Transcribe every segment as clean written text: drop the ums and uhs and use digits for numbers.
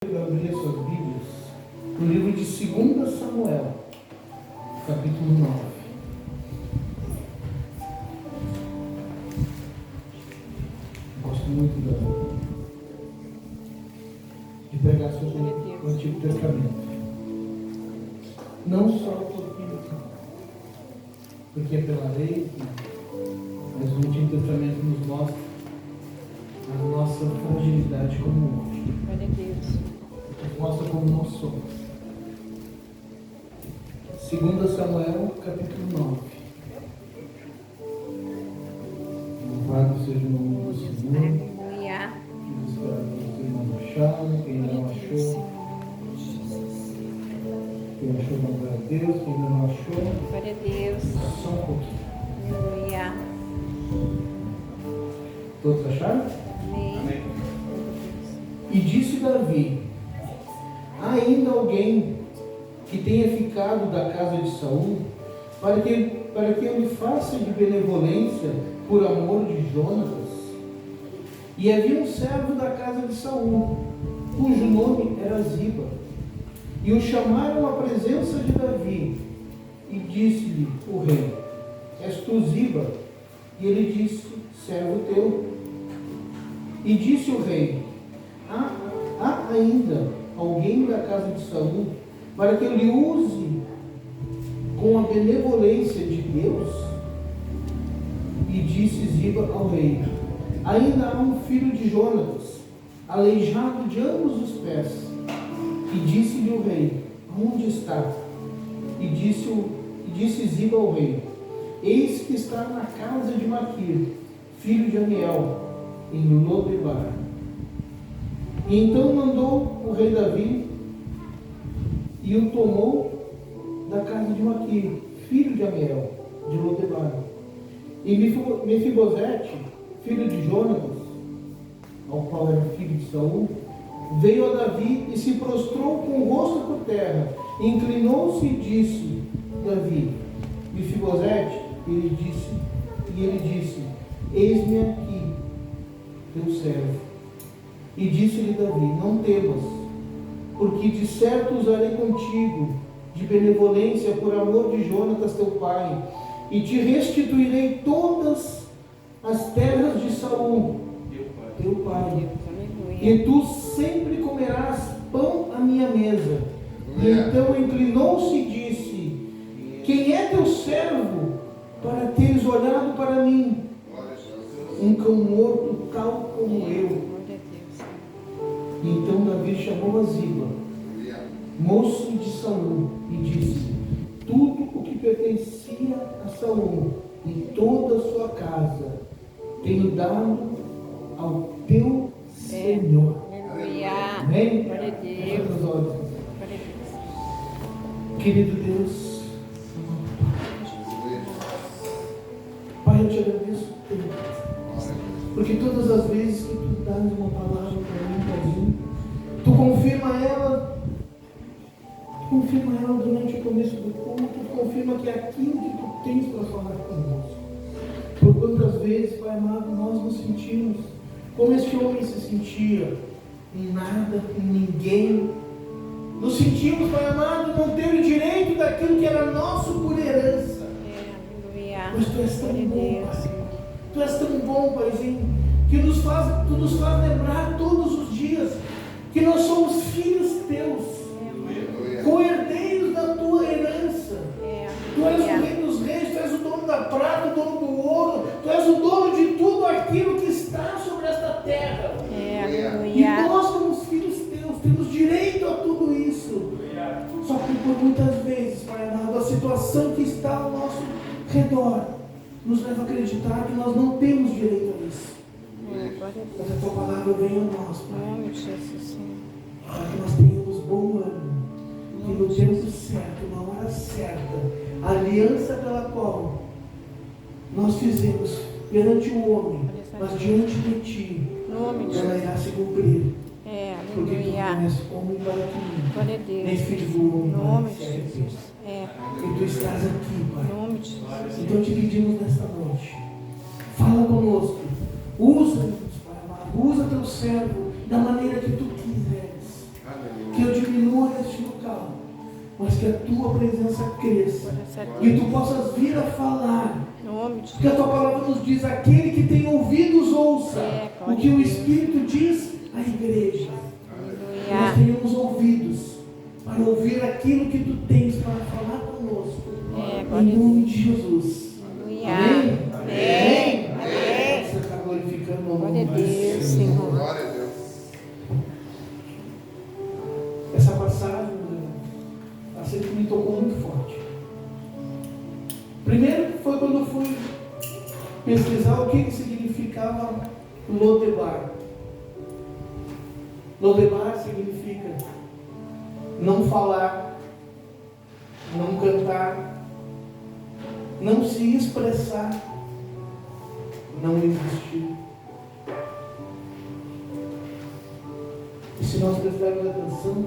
Abrir suas Bíblias no livro de 2 Samuel, capítulo 9. Gosto muito de pregar sobre o Antigo Testamento. Não só porque é pela lei, mas o Antigo Testamento nos mostra a nossa fragilidade como homem. Nos mostra como nós somos. 2 Samuel, capítulo 9. Louvado seja o nome do Senhor. Aleluia. Quem não acharam, quem não achou. Quem achou, glória a Deus. Quem não achou, Glória a Deus. só um pouquinho. Aleluia. Todos acharam? Amém. E disse Davi: há ainda alguém que tenha ficado da casa de Saul, para que eu lhe faça de benevolência por amor de Jonatas? E havia um servo da casa de Saul, cujo nome era Ziba. E o chamaram à presença de Davi, e disse-lhe o rei: és tu Ziba? E ele disse: servo teu. E disse o rei: há ainda alguém da casa de Saul, para que eu lhe use com a benevolência de Deus? E disse Ziba ao rei: ainda há um filho de Jonatas, aleijado de ambos os pés. E disse-lhe o rei: onde está? E disse Ziba ao rei: eis que está na casa de Maquir, filho de Amiel, em Lodebar. E então mandou o rei Davi e o tomou da casa de Maquir, filho de Amiel, de Lodebar. E Mefibosete, filho de Jonatas, ao qual era filho de Saul, veio a Davi e se prostrou com o rosto por terra. Inclinou-se e disse: Davi, Mefibosete? E ele disse: eis-me aqui, teu servo. E disse-lhe Davi: não temas, porque de certo usarei contigo de benevolência por amor de Jonatas teu pai, e te restituirei todas as terras de Saul, teu pai. E tu sempre comerás pão à minha mesa. E então inclinou-se e disse: quem é teu servo para teres olhado para mim, um cão morto tal como eu? E então Davi chamou a Ziba, moço de Saul, e disse: tudo o que pertencia a Saul e toda a sua casa tenho dado ao teu Senhor. Aleluia. Amém? Glória a Deus. Feche os olhos. Glória a Deus. Querido Deus, Pai, eu te agradeço porque todas as vezes que tu dás uma palavra para mim, tu confirma ela durante o começo do culto, tu confirma que é aquilo que tu tens para falar conosco. Por quantas vezes, Pai amado, nós nos sentimos como este homem se sentia, em nada, em ninguém. Nos sentimos, Pai amado, não tendo direito daquilo que era nosso por herança. Aleluia. Mas tu és tão Glória a bom, Deus. Pai. Tu és tão bom, Paizinho, que tu nos faz lembrar todos os dias que nós somos filhos teus, co-herdeiros da tua herança. Tu és o rei dos reis, tu és o dono da prata, o dono do ouro, tu és o dono de tudo aquilo que está sobre esta terra. E Aleluia. nós somos filhos teus, temos direito a tudo isso. Só que por muitas vezes, Pai amado, a situação que está ao nosso redor nos leva a acreditar que nós não temos direito a isso. Glória a Deus. Mas a tua palavra vem a nós, Em Pai, nome de Jesus, Senhor. para que nós tenhamos bom ânimo, que no tempo certo, na hora certa, a aliança pela qual nós fizemos perante o homem, mas diante de ti, Em nome de ela Jesus. irá se cumprir. Porque tu Aleluia. não és homem para que Glória a nem Deus. filho do homem Em para nome que de se Jesus. E tu estás aqui, Em Pai. nome de Jesus. Então te pedimos nesta noite, fala conosco, usa-nos, Pai amado, usa teu servo da maneira que tu quiseres. diminua neste local, mas que a tua presença cresça e tu possas vir a falar. Porque a tua palavra nos diz: aquele que tem ouvidos ouça o que o Espírito diz à igreja. Que nós tenhamos ouvidos para ouvir aquilo que tu tens para falar conosco. Em nome de Jesus. Amém? Amém. Você está glorificando o nome de Deus, Senhor. Glória a Deus. Essa passagem, ela sempre me tocou muito forte. Primeiro foi quando eu fui pesquisar o que significava Lodebar. Lodebar significa não falar, não cantar, não se expressar, não existir. E se nós prestarmos atenção,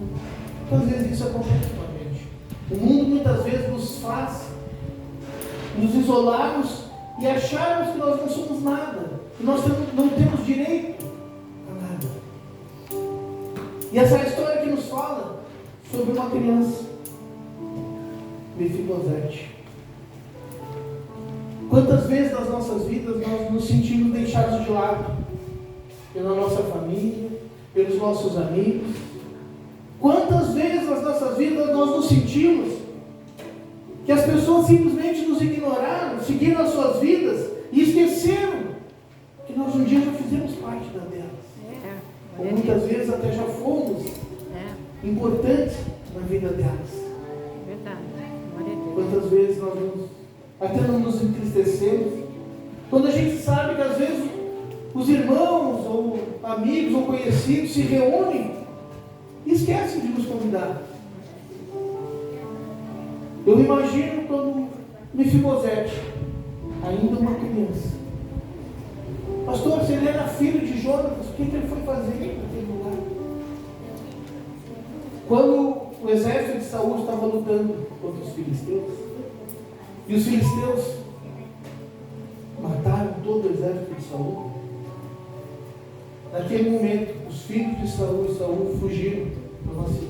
muitas vezes isso acontece com a gente. O mundo muitas vezes nos faz nos isolarmos e acharmos que nós não somos nada, que nós não temos direito a nada. E essa é a história que nos fala sobre uma criança, Mefibosete. Quantas vezes nas nossas vidas nós nos sentimos deixados de lado pela nossa família, pelos nossos amigos? Quantas vezes nas nossas vidas nós nos sentimos que as pessoas simplesmente nos ignoraram, seguiram as suas vidas e esqueceram que nós um dia já fizemos parte da delas. Ou muitas vezes até já fomos importantes na vida delas. Quantas vezes nós até não nos entristecemos quando a gente sabe que às vezes os irmãos ou amigos ou conhecidos se reúnem e esquecem de nos convidar. Eu imagino quando Mefibosete, ainda uma criança, pastor, se ele era filho de Jonatas, o que ele foi fazer naquele lugar? Quando o exército de Saul estava lutando contra os filisteus, e os filisteus mataram todo o exército de Saul, naquele momento, os filhos de Saul e Saul fugiram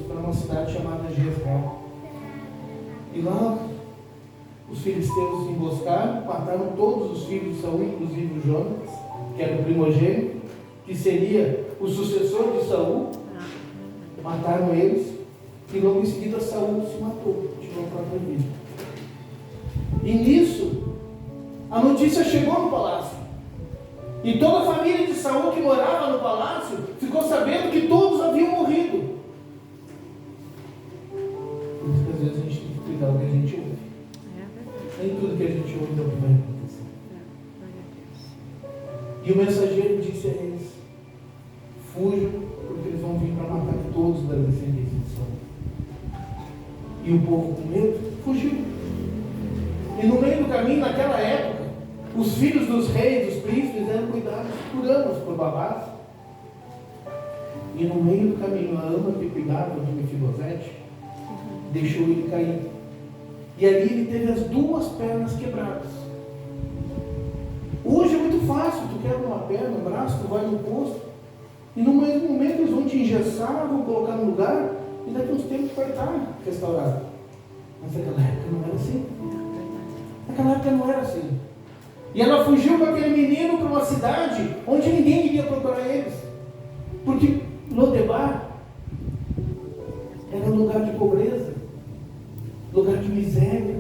para uma cidade chamada Jezreel. E lá, os filisteus se emboscaram, mataram todos os filhos de Saul, inclusive o Jonatas, que era o primogênito, que seria o sucessor de Saul. Mataram eles, e logo em seguida Saul se matou, tirou a própria vida. E nisso, a notícia chegou no palácio. E toda a família de Saul que morava no palácio ficou sabendo que todos haviam morrido. Muitas vezes a gente tem que cuidar do que a gente ouve. Nem tudo que a gente ouve é o que vai acontecer. E o mensageiro disse a eles: fujam, porque eles vão vir para matar todos da descendência de Saul. E o povo, com medo, fugiu. E no meio do caminho, naquela época, os filhos dos reis, dos príncipes, eram cuidados por anos, por babás. E no meio do caminho, a ama que cuidava de Mefibosete deixou ele cair. E ali ele teve as duas pernas quebradas. Hoje é muito fácil, tu quebra uma perna, um braço, tu vai no posto, e no mesmo momento eles vão te engessar, vão colocar no lugar, e daqui a uns tempos vai estar restaurado. Mas naquela época não era assim. Naquela época não era assim. E ela fugiu com aquele menino para uma cidade onde ninguém iria procurar eles. Porque Lodebar era um lugar de pobreza, lugar de miséria,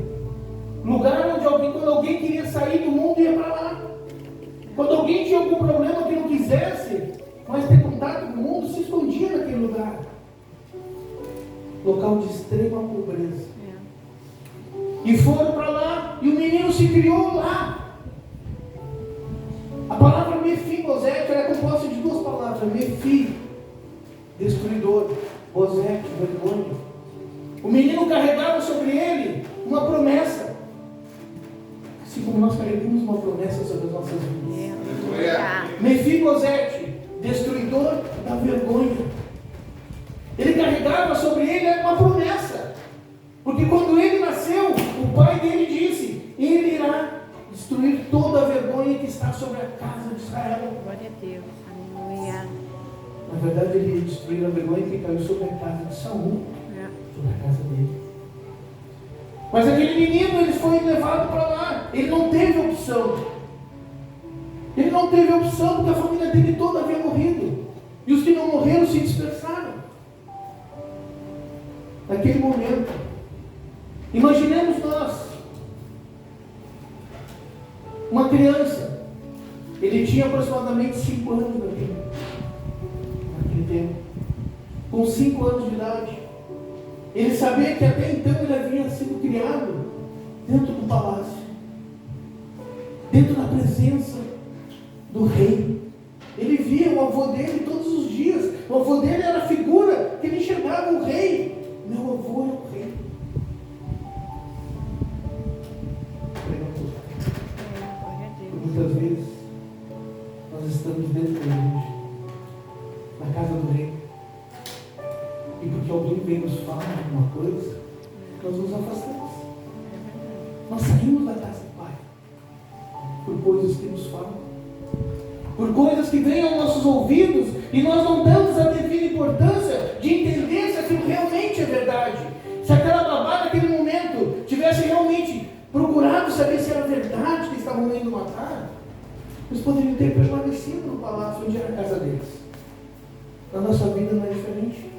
lugar onde quando alguém queria sair do mundo, ia para lá. Quando alguém tinha algum problema que não quisesse mais ter contato com o mundo, se escondia naquele lugar. Local de extrema pobreza. E foram para lá, e o menino se criou lá. A palavra Mefibosete era composta de duas palavras: Mefi, destruidor, Bosete, vergonha. O menino carregava sobre ele uma promessa, assim como nós carregamos uma promessa sobre as nossas vidas. Mefibosete, destruidor da vergonha. Ele carregava sobre ele uma promessa, porque quando ele nasceu, o pai dele disse: ele irá destruir toda a vergonha que está sobre a casa de Israel. Glória a Deus. Aleluia. verdade, ele destruiu a vergonha que caiu sobre a casa de Saul, sobre a casa dele. Mas aquele menino, ele foi levado para lá. Ele não teve opção. Ele não teve opção porque a família dele toda havia morrido. E os que não morreram se dispersaram. Naquele momento, imaginemos nós, uma criança. Ele tinha aproximadamente 5 anos naquele tempo. Com 5 anos de idade. Ele sabia que até então ele havia sido criado dentro do palácio, dentro da presença do rei. Ele via o avô dele todos os dias. O avô dele era a figura que ele enxergava o rei. Meu avô é o rei. Muitas vezes nós estamos dentro da igreja, na casa do rei. E porque alguém vem nos falar alguma coisa, nós nos afastamos. Nós saímos da casa do Pai por coisas que nos falam, por coisas que vêm aos nossos ouvidos e nós não damos a devida importância de entender se aquilo realmente é verdade. Se aquela babá naquele momento tivesse realmente procurado saber se era verdade que estavam indo matar, eles poderiam ter permanecido no palácio onde era a casa deles. Na nossa vida não é diferente.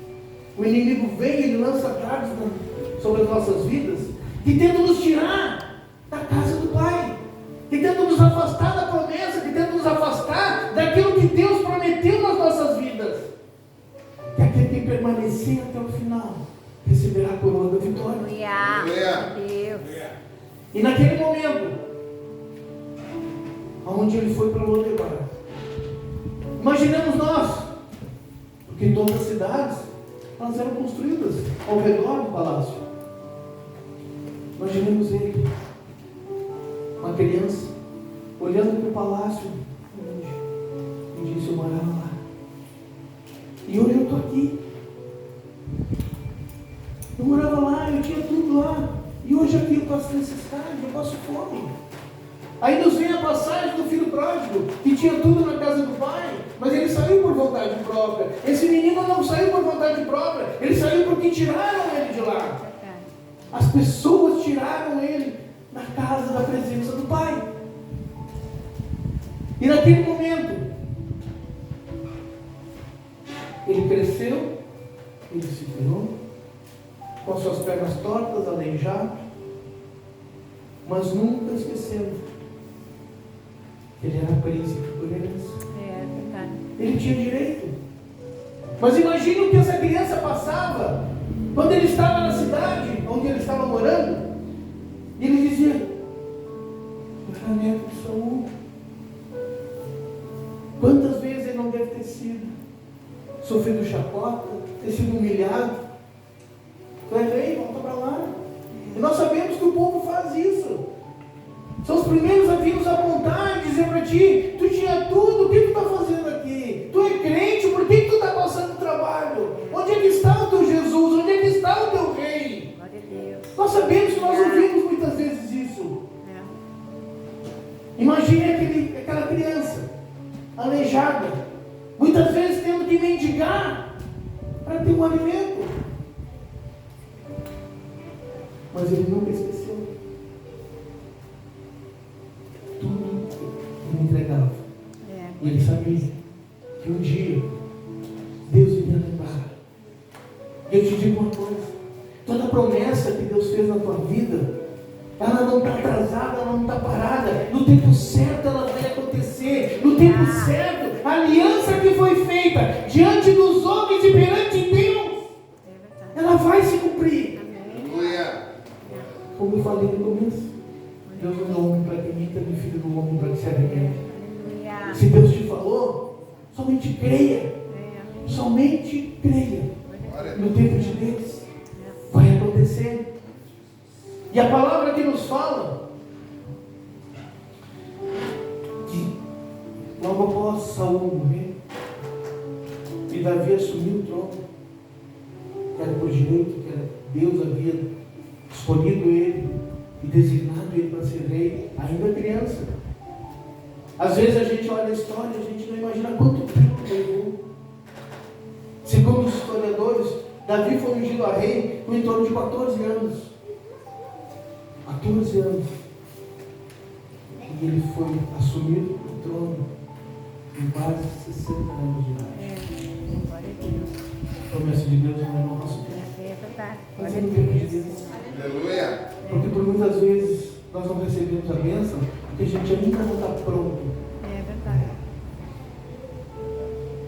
O inimigo vem, ele lança dardos sobre as nossas vidas e tenta nos tirar da casa do Pai, que tenta nos afastar da promessa, que tenta nos afastar daquilo que Deus prometeu nas nossas vidas. E aquele que permanecer até o final receberá a coroa da vitória. Aleluia. E naquele momento, onde ele foi para Lodebar, imaginemos nós, porque todas as cidades elas eram construídas ao redor do palácio. Imaginemos ele, uma criança, olhando para o palácio, e disse: eu morava lá. E hoje eu estou aqui. Eu morava lá, eu tinha tudo lá. E hoje aqui eu passo necessidade, eu passo fome. Aí nos vem a passagem do filho pródigo, que tinha tudo na casa do pai, mas ele saiu por vontade própria. Esse menino não saiu por vontade própria, ele saiu porque tiraram ele de lá. As pessoas tiraram ele da casa, da presença do pai. E naquele momento, ele cresceu, ele se virou, com suas pernas tortas, aleijado, mas nunca esquecendo. Ele era príncipe por herança. Ele tinha direito. Mas imagine o que essa criança passava quando ele estava na cidade onde ele estava morando. E ele dizia: eu era neto de Saul. Quantas vezes ele não deve ter sido sofrido chacota, ter sido humilhado? Tu é rei, volta para lá. E nós sabemos que o povo faz isso. São os primeiros a vir nos apontar e dizer para ti: tu tinha tudo, o que tu está fazendo aqui? Tu é crente, por que tu está passando trabalho? Onde é que está o teu Jesus? Onde é que está o teu rei? Nós sabemos que nós ouvimos muitas vezes isso. Imagine aquela criança aleijada, muitas vezes tendo que mendigar para ter um alimento. Mas ele nunca esqueceu. Tudo ele entregava. E ele sabia que um dia Deus iria lembrar. E eu te digo uma coisa: toda promessa que Deus fez na tua vida, ela não está atrasada, ela não está parada. No tempo certo ela vai acontecer. No tempo certo, a aliança que foi feita diante dos homens e perante Deus, ela vai se cumprir. Como eu falei no começo, Deus não é homem para que minta, nem filho do homem para que se arrependa. Se Deus te falou, somente creia. Somente creia. No tempo de Deus vai acontecer. E a palavra que nos fala que logo após Saul morrer e Davi assumiu o trono, que era por direito, que era Deus havia escolhido ele e designado ele para ser rei, ainda criança. Às vezes a gente olha a história e a gente não imagina quanto tempo levou Davi foi ungido a rei com em torno de 14 anos. 14 anos. E ele foi assumido no trono com quase 60 anos de idade. Glória a Deus. A promessa de Deus não é no nosso tempo. É verdade. Mas Glória é a no tempo de Deus. Deus. Aleluia. Porque por muitas vezes nós não recebemos a bênção porque a gente ainda não está pronto. É verdade.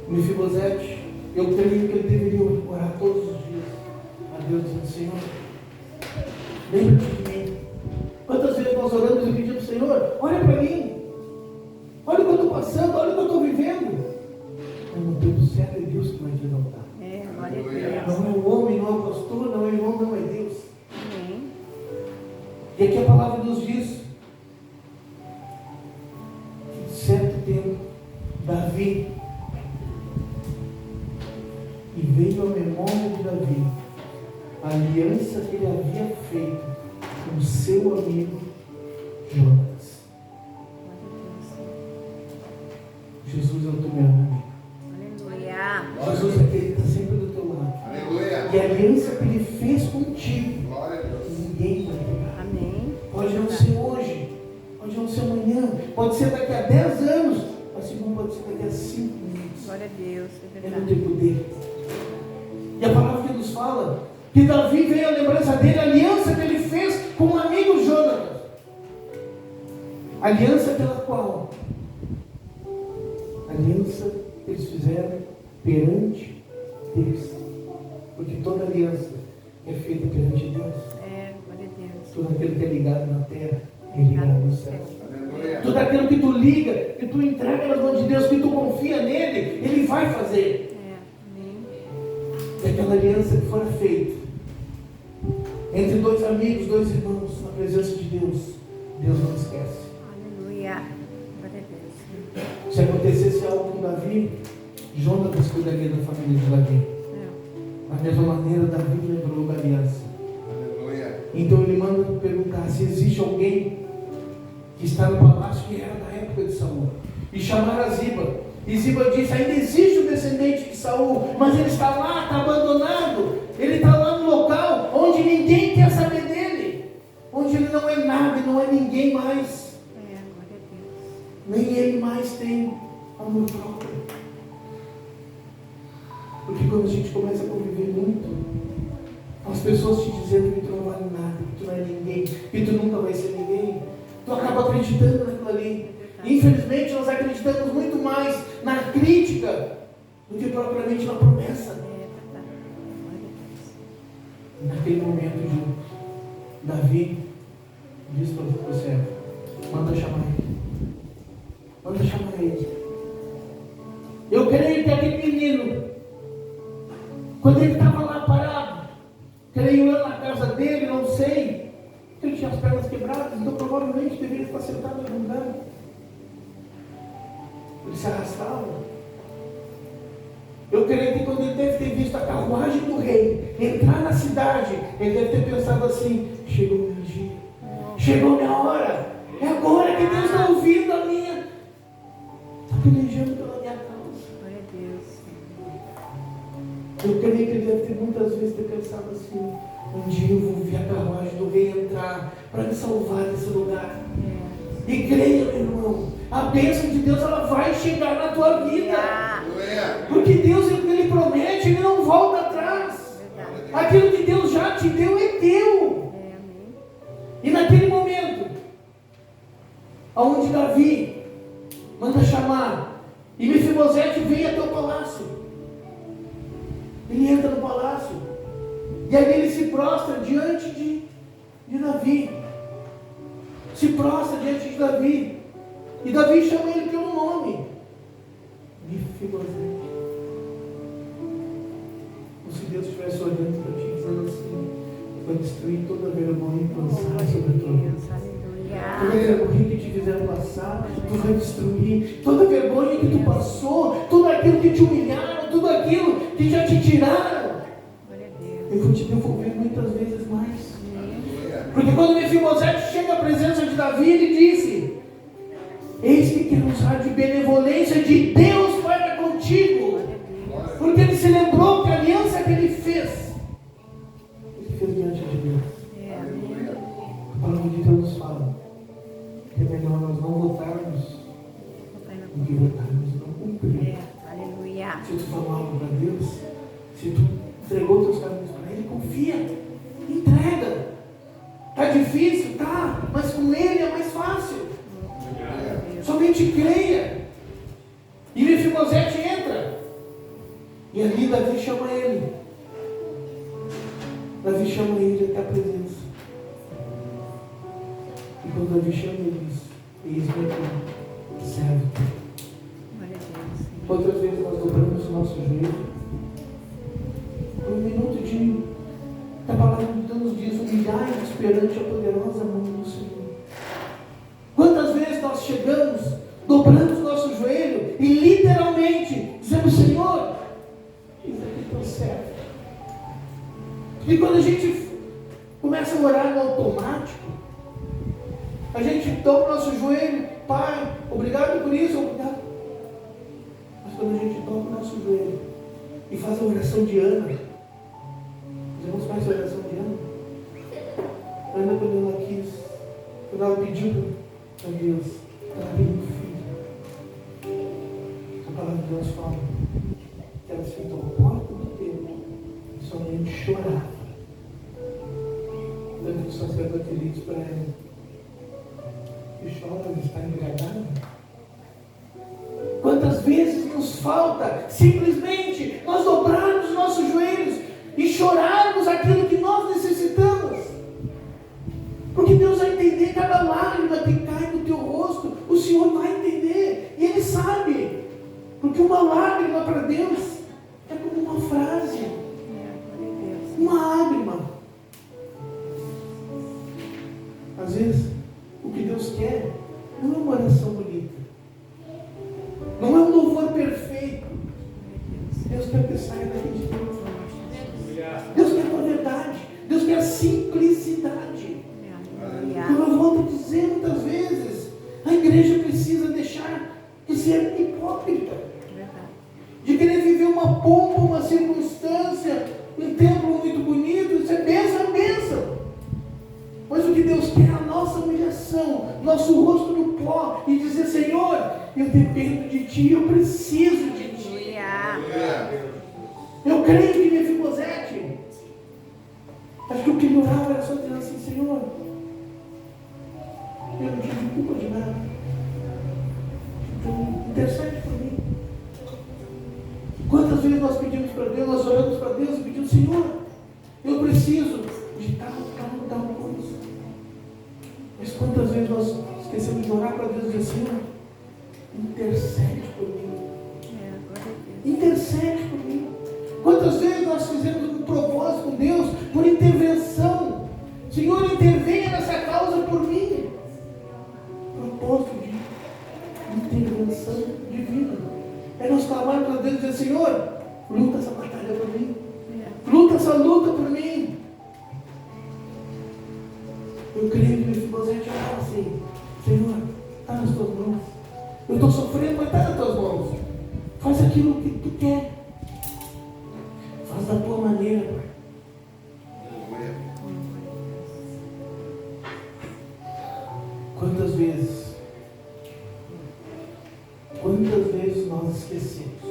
Mefibosete, eu creio que ele deveria orar todos os dias a Deus, dizendo: Senhor, lembra-te de mim. Quantas vezes nós oramos e pedimos: Senhor, olha para mim, olha o que eu estou passando, olha o que eu estou vivendo. Mas no tempo certo é Deus que vai te exaltar. Glória a Deus. Não é o homem, não é o pastor, não é o irmão, não é Deus. Amém. E aqui a palavra nos diz que, de certo tempo, Davi, e veio à memória de Davi a aliança que ele havia feito com seu amigo Jonas. Jesus é o teu melhor amigo. Aleluia. Jesus é aquele que está sempre do teu lado. Aleluia. E a aliança que ele fez contigo, Glória a Deus. ninguém vai pegar. Amém. Pode não ser hoje, pode não ser amanhã, pode ser daqui a 10 anos, assim como pode ser daqui a 5 minutos. Glória a Deus. É É no verdade. tempo dele. E a palavra que nos fala que Davi veio à lembrança dele, a aliança que ele fez com o amigo Jonas. Aliança pela qual? Aliança que eles fizeram perante Deus. Porque toda aliança é feita perante Deus. Glória a Deus. Tudo aquilo que é ligado na terra é ligado no céu. Aleluia. Tudo aquilo que tu liga, que tu entrega nas mãos de Deus, que tu confia nele, ele vai fazer. Amém. E aquela aliança que for feita entre dois amigos, dois irmãos, na presença de Deus, Deus não esquece. Aleluia. Glória a Deus. Se acontecesse algo com Davi, Jonas cuidaria da família de Davi. Da mesma maneira, Davi lembrou da aliança. Aleluia. Então ele manda perguntar se existe alguém que está no palácio que era da época de Saul, e chamar a Ziba. E Ziba disse: ainda existe o descendente de Saul, mas ele está lá, está abandonado. Ele está lá no local onde ninguém quer saber dele, onde ele não é nada e não é ninguém mais. Glória a Deus. Nem ele mais tem amor próprio. Porque quando a gente começa a conviver muito, as pessoas te dizendo que tu não vale nada, que tu não é ninguém, que tu nunca vai ser ninguém, tu acaba acreditando naquilo ali. Infelizmente nós acreditamos muito mais na crítica do que propriamente na promessa. Naquele momento, Davi diz para o servo: manda chamar ele. Manda chamar ele. Eu creio que aquele menino, quando ele estava lá parado, creio eu na casa dele, não sei, ele tinha as pernas quebradas, então provavelmente deveria estar sentado em algum lugar. Ele se arrastava. Eu creio que quando ele deve ter visto a carruagem do rei entrar na cidade, ele deve ter pensado assim: chegou meu dia, chegou minha hora, é agora que Deus está ouvindo a minha, está pelejando pela minha causa. Glória a Deus. Eu creio que ele deve ter muitas vezes ter pensado assim: um dia eu vou ver a carruagem do rei entrar para me salvar desse lugar. E creia, meu irmão, a bênção de Deus ela vai chegar na tua vida. Aleluia. Porque Deus, ele promete, ele não volta atrás. Aquilo que Deus já te deu é teu. E naquele momento, aonde Davi manda chamar, e Mefibosete vem até o palácio. Ele entra no palácio. E aí ele se prostra diante de Davi. Se prostra diante de Davi. E Davi chama ele pelo nome: Mefibosete. Como se Deus estivesse olhando para ti, dizendo assim: vai destruir toda a vergonha que lançar sobre a tua vida. Toda a vergonha que te fizeram passar, tu vai destruir. Toda a vergonha que tu passou, tudo aquilo que te humilharam, tudo aquilo que já te tiraram, eu vou te devolver muitas vezes mais. Porque quando Mefibosete chega à presença de Davi, ele disse: eis que quero usar de benevolência de Deus para contigo. Porque ele se lembrou que a aliança que ele fez outros caminhos para Ele. Confia, entrega. Está difícil? Tá, mas com Ele é mais fácil. Somente creia. E Mefibosete entra. E ali Davi chama ele. Davi chama ele até a presença. E quando Davi chama ele diz: eis-me aqui, servo. Glória a Deus. Quantas vezes nós dobramos o nosso joelho? Por um minuto de... A palavra de Deus nos diz: humilhai-vos perante a poderosa mão do Senhor. Quantas vezes nós chegamos, dobramos o nosso joelho e literalmente dizemos: Senhor, isso aqui teu servo. E quando a gente começa a orar no automático, a gente dobra o nosso joelho: Pai, obrigado por isso, obrigado. Mas quando a gente dobra o nosso joelho e faz a oração de Ana, os irmãos fazem a oração de Ana. Ana, quando ela quis, quando ela pediu para Deus, ela pediu um filho. A palavra de Deus fala que ela sentou à porta do templo e somente chorava. Tanto que o sacerdote diz para ela: que chora, está embriagada? Quantas vezes nos falta simplesmente nós dobrarmos nossos joelhos e chorarmos aquilo que nós necessitamos? Porque Deus vai entender cada lágrima que cai no teu rosto. O Senhor vai entender. E Ele sabe. Porque uma lágrima para Deus é como uma frase. Uma lágrima. Às vezes, o que Deus quer não é uma oração bonita. Não é um louvor perfeito. Deus quer que saia daqui de dentro. Deus quer a verdade. Deus quer a simplicidade. Como eu volto a dizer muitas vezes, a igreja precisa deixar de ser hipócrita. De querer viver uma pompa, uma circunstância, um templo muito bonito. Isso é bênção, bênção. Mas o que Deus quer é a nossa humilhação, nosso rosto no pó, e dizer: Senhor, eu dependo de Ti, eu preciso de Ti. Eu creio que Mefibosete, acho que o que orava era só dizer assim: Senhor, eu não tive culpa de nada, então intercede por mim. Quantas vezes nós pedimos para Deus, nós oramos para Deus e pedimos: Senhor, eu preciso de tal coisa. Mas quantas vezes nós esquecemos de orar para Deus e dizer: Senhor, intercede por mim. Intercede por mim. Quantas vezes nós fizemos um propósito com Deus por intervenção? Senhor, intervenha nessa causa por mim. Propósito de intervenção divina. É nós clamar para Deus e dizer: Senhor, luta essa batalha por mim. Luta essa luta por mim. Eu creio que Mefibosete fala assim: Senhor, está nas tuas mãos. Eu estou sofrendo, mas está nas tuas mãos. Faz aquilo que tu quer. Faz da tua maneira, Pai. Quantas vezes nós esquecemos?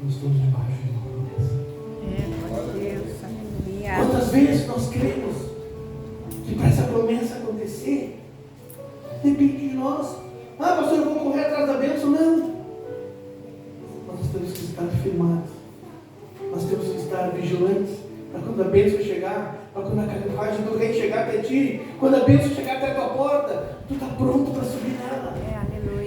Nós estamos debaixo de uma promessa. Quantas vezes nós cremos que para essa promessa acontecer, depende de nós. Ah, pastor, eu vou correr atrás da bênção. Não. Nós temos que estar firmados. Nós temos que estar vigilantes para quando a bênção chegar, para quando a carruagem do rei chegar até ti, quando a bênção chegar até a tua porta, tu está pronto para subir nela.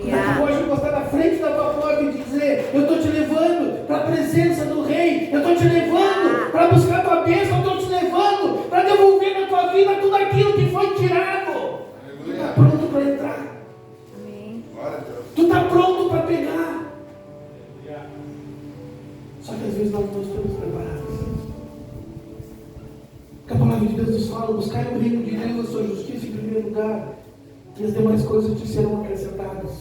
Quando a carruagem encostar na frente da tua porta e dizer: eu estou te levando para a presença do rei, eu estou te levando para buscar a tua bênção, eu estou te levando para devolver na tua vida tudo aquilo que foi tirado. Tu está pronto para entrar. Tu está pronto para pegar. Só que às vezes nós não estamos preparados. Porque a palavra de Deus nos fala: buscar o reino de Deus, a sua justiça em primeiro lugar, e as demais coisas te serão acrescentadas.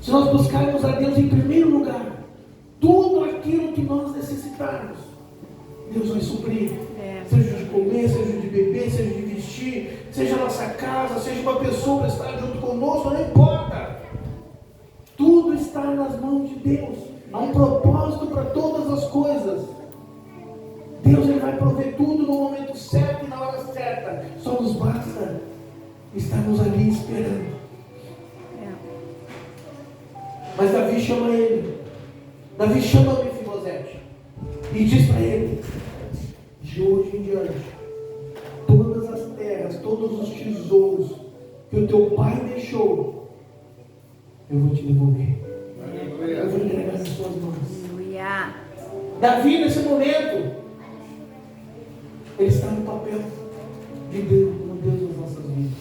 Se nós buscarmos a Deus em primeiro lugar, tudo aquilo que nós necessitarmos, Deus vai suprir. Seja de comer, seja de beber, seja de vestir, seja a nossa casa, seja uma pessoa para estar junto conosco, não importa. Tudo está nas mãos de Deus. Há um propósito para todas as coisas. Deus ele vai prover tudo no momento certo e na hora certa. Só nos basta estarmos ali esperando. Mas Davi chama ele. Davi chama Mefibosete e diz para ele: de hoje em diante, todas as terras, todos os tesouros que o teu pai deixou, eu vou te devolver. Eu vou entregar nas suas mãos. Aleluia. Davi, nesse momento, ele está no papel de Deus, no Deus das nossas vidas.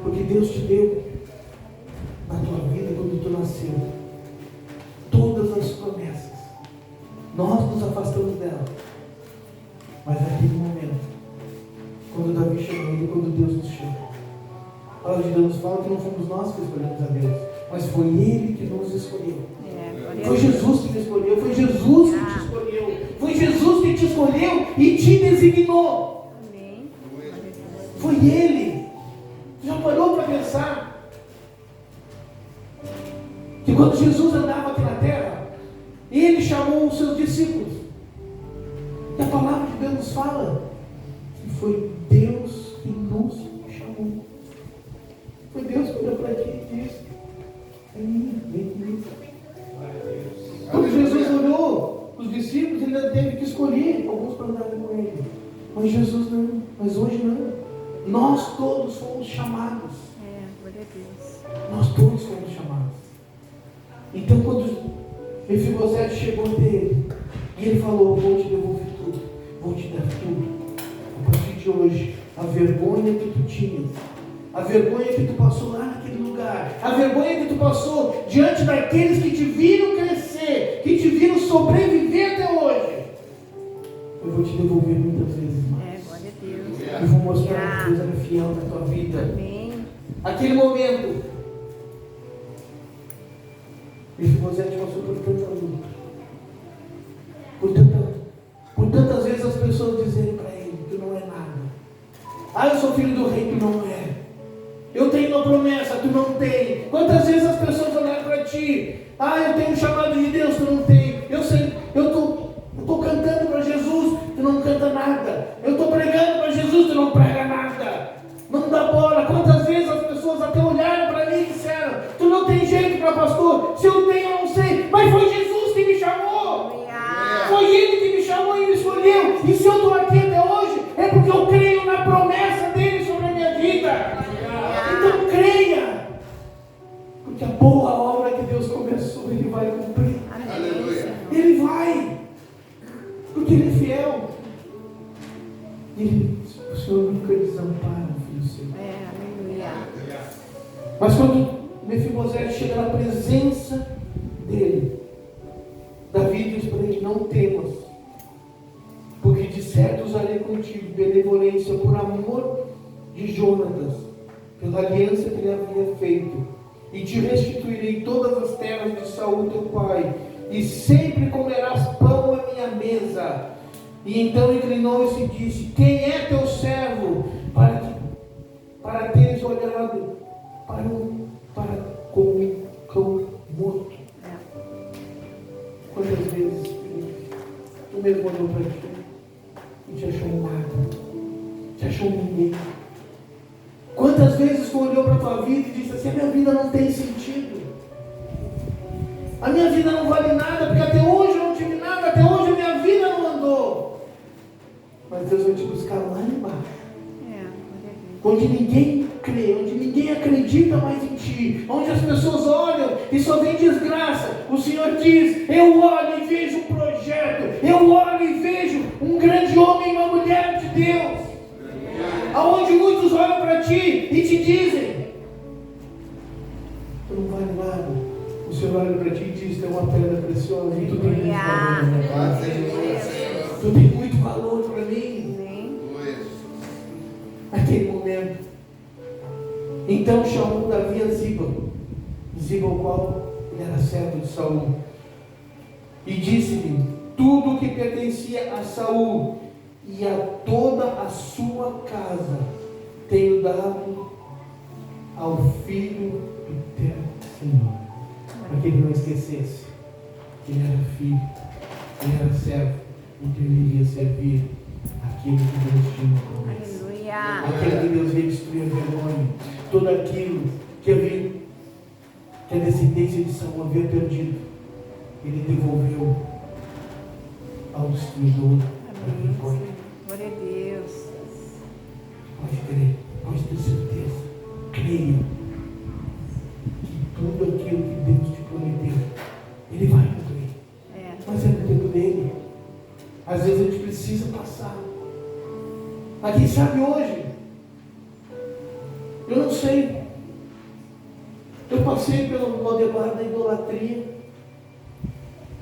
Porque Deus te deu na tua vida quando tu nasceu todas as promessas. Nós nos afastamos dela. Mas naquele momento, quando Davi chama ele, quando Deus nos chama, a palavra de Deus nos fala que não fomos nós que escolhemos a Deus, mas foi Ele que nos escolheu. Foi Jesus que te escolheu, foi Jesus que te escolheu, foi Jesus que te escolheu e te designou. Amém. Foi Ele. Já parou para pensar que quando Jesus andava aqui na terra, Ele chamou os seus discípulos. E a palavra de Deus nos fala que foi Deus que nos chamou. Foi Deus que olhou para ti e disse: vem. Quando Jesus olhou os discípulos, ele ainda teve que escolher alguns para andarem com ele. Mas Jesus não, mas hoje não. Nós todos fomos chamados. Glória a Deus. Nós todos fomos chamados. Então quando Mefibosete chegou até ele, e ele falou: vou te devolver tudo, vou te dar tudo. A partir de hoje, a vergonha que tu tinhas, a vergonha que tu passou lá naquele lugar, a vergonha que tu passou diante daqueles que te viram crescer, que te viram sobreviver até hoje, eu vou te devolver muitas vezes mais. Glória a Deus. Eu vou mostrar que Deus era fiel na tua vida. Amém. Aquele momento, Mefibosete passou por tanta luta, por tantas vezes as pessoas dizerem para ele: tu não é nada. Ah, eu sou filho do rei, tu não é. Eu tenho uma promessa, tu não tem. Quantas vezes as pessoas olharam para ti: ah, eu tenho um chamado de Deus, tu não tem. Eu sei, eu estou cantando para Jesus, tu não canta nada. Eu estou pregando para Jesus, tu não prega nada. Não dá bola. Quantas vezes as pessoas até olharam para mim e disseram: tu não tem jeito para pastor. Se eu tenho, eu não sei. Mas foi Jesus que me chamou. Foi Ele que me chamou e me escolheu. E se eu estou aqui até hoje, é porque eu creio na promessa dele sobre a minha vida. Então creia, porque a boa obra que Deus começou, Ele vai cumprir. Aleluia. Ele vai, porque Ele é fiel. O Senhor nunca desampara o filho seu. Aleluia. Mas quando Mefibosete chega na presença dele, Davi diz para ele: não temas, porque de certo usarei contigo benevolência por amor de Jonatas, pela aliança que ele havia feito, e te restituirei todas as terras de Saul teu pai, e sempre comerás pão à minha mesa. E então inclinou-se e disse: quem é teu servo para teres olhado para como um cão morto? Quantas vezes tu mesmo olhou para ti e te achou nada, te achou ninguém? Quantas vezes tu olhou para a tua vida e disse assim: a minha vida não tem sentido, a minha vida não vale nada, porque até hoje eu não tive nada, até hoje a minha vida não andou. Mas Deus vai te buscar lá embaixo, onde ninguém crê, onde ninguém acredita mais em ti, onde as pessoas olham e só vem desgraça. O Senhor diz: eu olho e vejo um projeto, eu olho e vejo um grande homem e uma mulher de Deus, aonde muitos olham para ti e te dizem: tu não vale nada. O Senhor olha para ti e diz: tu é uma pedra preciosa e tu tem muito valor na minha vida. Tu tem muito valor para mim. Naquele momento, então chamou Davi a Ziba, o qual ele era servo de Saul, e disse-lhe tudo o que pertencia a Saul e a toda a sua casa tenho dado ao filho do teu Senhor, para que ele não esquecesse. Ele era filho, ele era servo, então ele iria servir aquilo que Deus tinha promessa. Aleluia. Aquele que Deus veio destruir a vergonha, tudo aquilo que a descendência de Saul havia perdido, ele devolveu ao destruidor a Amém. vergonha. Glória a Deus. Pode crer, pode ter certeza, creia que tudo aquilo que Deus te prometeu, Ele vai cumprir. É. Mas é no tempo dele. Às vezes a gente precisa passar. Mas quem sabe hoje, eu não sei, eu passei pelo Lodebar da idolatria,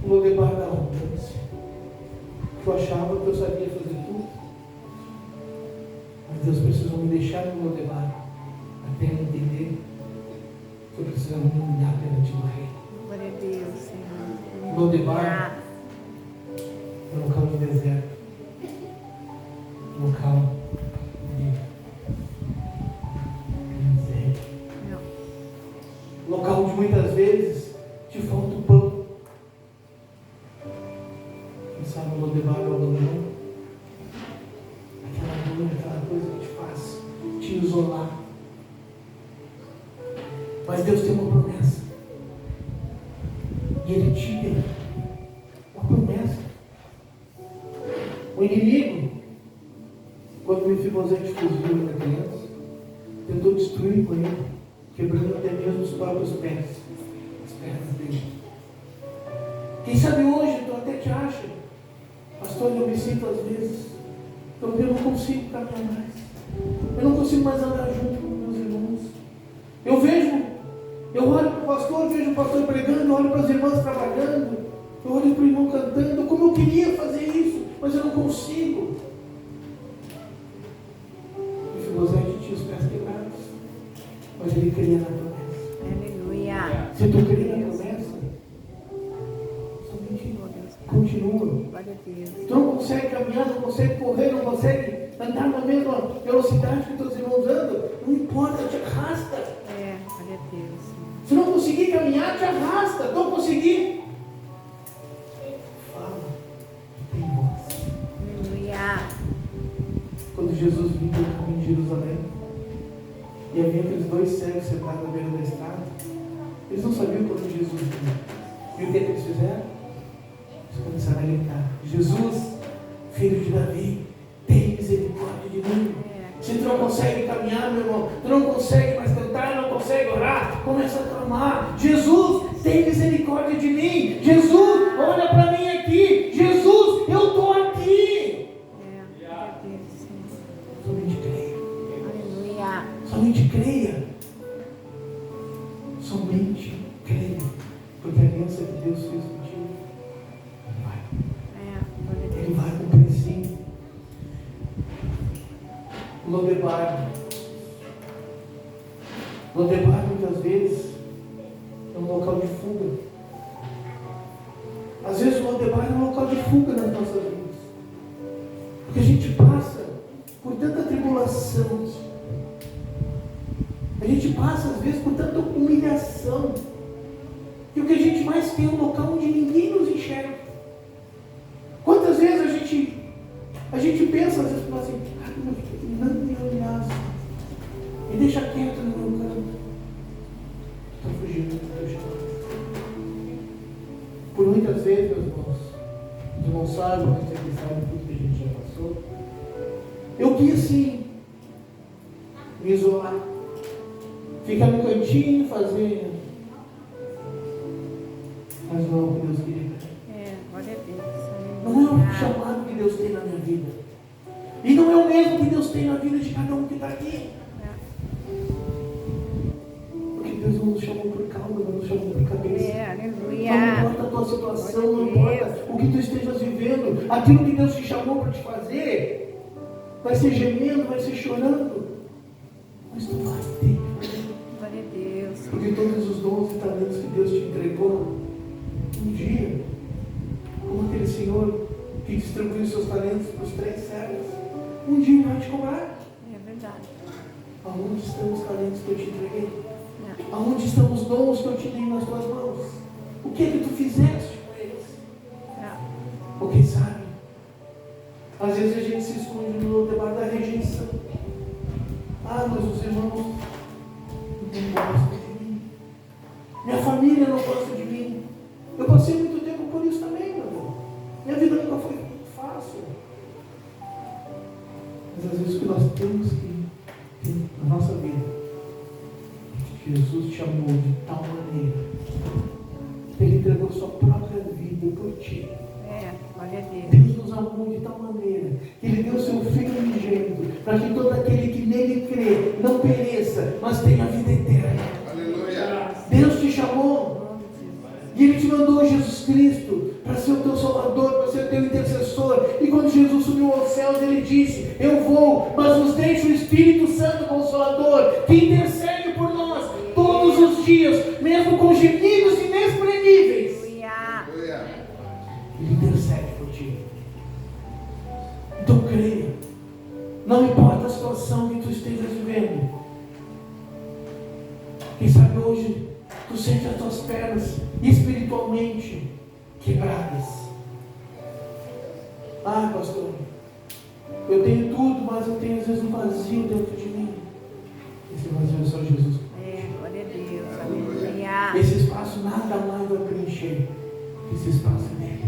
o Lodebar da arrogância, que eu achava que eu sabia fazer tudo. Mas Deus precisou me deixar no Lodebar, até eu entender que eu precisava me humilhar perante o Rei. Glória a Deus, Senhor. Lodebar é um local de deserto, local de miséria, Não. local onde muitas vezes te falta o pão. Quem sabe o Lodebar é o abandono, aquela coisa que te faz te isolar. Mas Deus tem uma promessa, e Ele te deu uma promessa. O inimigo, quando Mefibosete fugiu da criança, tentou destruir com ele, quebrando até mesmo os próprios pés, as pernas dele. Quem sabe hoje tu até te acha, pastor, eu me sinto às vezes, eu não consigo caminhar mais, eu não consigo mais andar junto com meus irmãos. Eu olho para o pastor, vejo o pastor pregando, eu olho para as irmãs trabalhando, eu olho para o irmão cantando, como eu queria fazer isso, mas eu não consigo. Mefibosete tinha os pés quebrados, mas ele cria na promessa. Aleluia. Se tu cria na promessa, somente continua. Glória a Deus. Tu não consegue caminhar, não consegue correr, não consegue andar na mesma velocidade que teus irmãos andam, não importa, te arrasta. É, glória a Deus. Se não conseguir caminhar, te arrasta. Não conseguir, fala, tem voz. Aleluia. Quando Jesus vinha pelo caminho de Jerusalém, e havia aqueles dois cegos sentados na beira da estrada, eles não sabiam quando Jesus vinha. E o que eles fizeram? Eles começaram a gritar: Jesus, filho de Davi, tem misericórdia de mim. Se tu não consegue caminhar, meu irmão, tu não consegue mais cantar, não consegue orar, começa a clamar: Jesus, tem misericórdia de mim. Jesus, olha para mim aqui. Jesus, eu estou aqui. É, glória a Deus, Senhor. Somente creia. Aleluia. Somente creia. Somente creia. Porque a aliança que Deus fez contigo, Ele vai. É, glória a Ele Deus. vai cumprir sim. Lodebar muitas vezes é um local de fuga. Às vezes o Lodebar é um local de fuga nas nossas vidas. Porque a gente passa por tanta tribulação. A gente passa às vezes por tanta humilhação. E o que a gente mais tem é um local onde ninguém nos enxerga. Quantas vezes a gente pensa, às vezes, assim: não me olhar, me deixa quieto no meu canto. Estou fugindo do teu chamado. Por muitas vezes, meus irmãos, os irmãos sabem, mas vocês sabem tudo que a gente já passou. Eu quis sim me isolar, ficar no cantinho, fazer, mas não é o que Deus queria. É, glória a Deus. Não é o Aleluia. chamado que Deus tem na minha vida. E não é o mesmo que Deus tem na vida de cada um que está aqui. Porque Deus não nos chamou por cauda, não nos chamou por cabeça. É, aleluia. Não importa a tua situação, não importa o que tu estejas vivendo, aquilo que Deus te chamou para te fazer, vai ser gemendo, vai ser chorando, mas tu vai ter. Glória a Deus. Porque todos os dons e talentos que Deus te entregou, um dia, como aquele senhor que distribuiu seus talentos para os 3 servos, um dia vai te cobrar. É verdade. Aonde estão os talentos que eu te entreguei? É. Aonde estão os dons que eu te dei nas tuas mãos? O que é que tu fizeste com eles? Ou quem sabe, às vezes a gente se esconde no debate da rejeição. Ah, mas os irmãos não gostam de mim. Minha família não gosta de mim. Eu passei muito tempo por isso também, meu irmão. Minha vida nunca foi muito fácil. Mas às vezes o que nós temos que ter na nossa vida, Jesus te amou de tal maneira, Ele entregou sua própria vida por ti. Glória a Deus. Deus nos amou de tal maneira que Ele deu seu Filho unigênito, para que todo aquele que nele crê não pereça, mas tenha vida eterna. Aleluia. Deus te chamou e Ele te mandou Jesus Cristo para ser o teu Salvador, para ser o teu intercessor. E quando Jesus subiu aos céus, Ele disse: eu vou, mas vos deixo o Espírito Santo Consolador, que intercede por nós todos os dias, mesmo com gemidos inexprimíveis. Aleluia. Ele intercede por ti. Então creia. Não importa a situação que tu estejas vivendo. Quem sabe hoje tu sente as tuas pernas espiritualmente quebradas. Ah, pastor, eu tenho tudo, mas eu tenho às vezes um vazio dentro de mim. Esse vazio é só Jesus. Glória a Deus. Aleluia. Esse espaço nada mais vai preencher. Esse espaço é dele.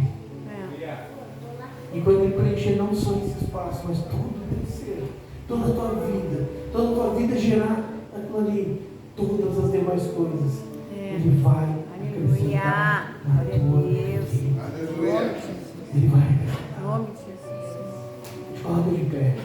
E quando Ele preencher não só esse espaço, mas tudo preencher, toda a tua vida gerar aquilo ali, todas as demais coisas, Ele vai acrescentar na tua vida. Aleluia. Ele vai acrescentar. Em nome de Jesus. Coloca de pé.